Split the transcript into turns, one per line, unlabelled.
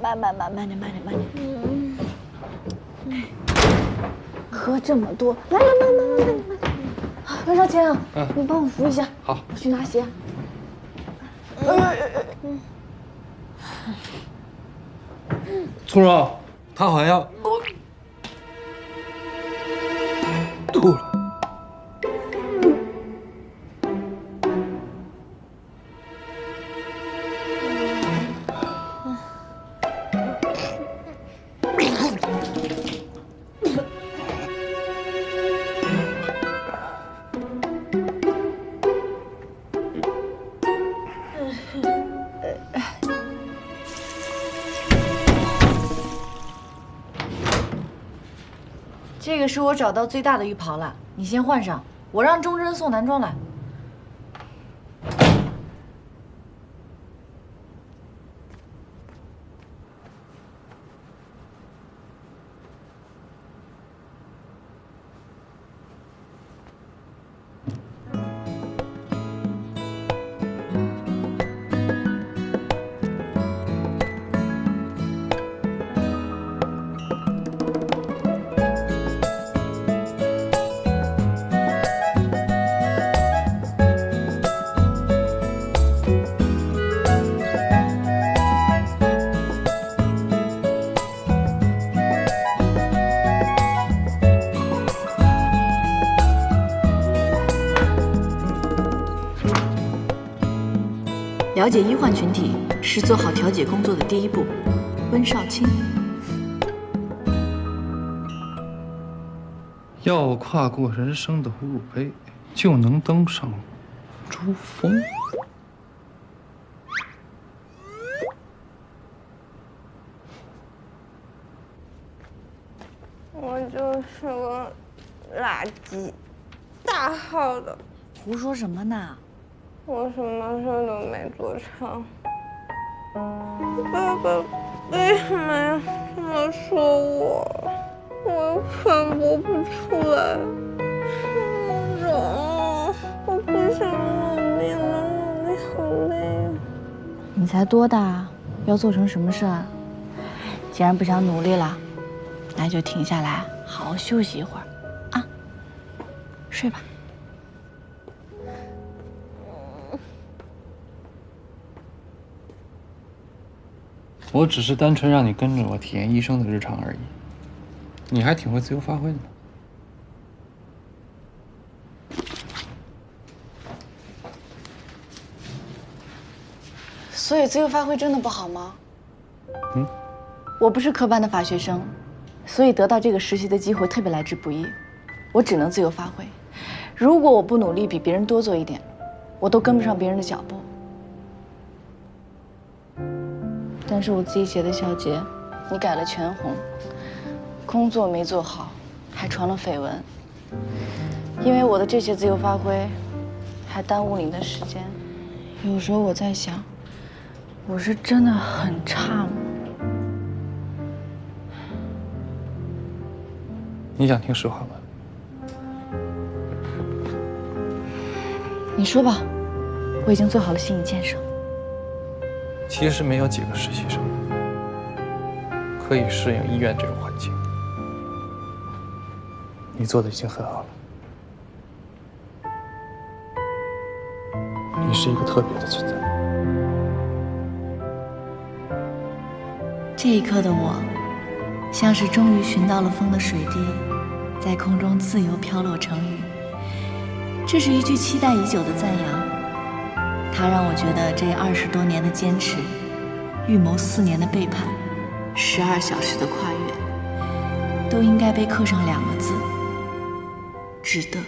慢点。喝这么多，来，慢点。袁少卿，你帮我扶一下。
好，
我去拿鞋。
苏荣，他好像吐了。
这个是我找到最大的浴袍了，你先换上，我让钟真送男装来。了解医患群体是做好调解工作的第一步。温少卿，
要跨过人生的哺乳杯，就能登上珠峰。
我就是个垃圾，大号的。
胡说什么呢？
我什么事都没做成。爸爸为什么要这么说我？我又反驳不出来。苏荣，我不想努力了，努力好累啊。
你才多大，要做成什么事啊？既然不想努力了，那就停下来，好好休息一会儿，啊，睡吧。
我只是单纯让你跟着我体验医生的日常而已，你还挺会自由发挥的呢。
所以自由发挥真的不好吗？我不是科班的法学生，所以得到这个实习的机会特别来之不易，我只能自由发挥。如果我不努力比别人多做一点，我都跟不上别人的脚步。但是我自己写的小节，你改了全红，工作没做好，还传了绯闻。因为我的这些自由发挥，还耽误你的时间。有时候我在想，我是真的很差吗？
你想听实话吗？
你说吧，我已经做好了心理建设。
其实没有几个实习生可以适应医院这种环境，你做的已经很好了。你是一个特别的存在。
这一刻的我，像是终于寻到了风的水滴，在空中自由飘落成雨。这是一句期待已久的赞扬，它让我觉得这20多年的坚持，预谋4年的背叛，12小时的跨越，都应该被刻上2个字：值得。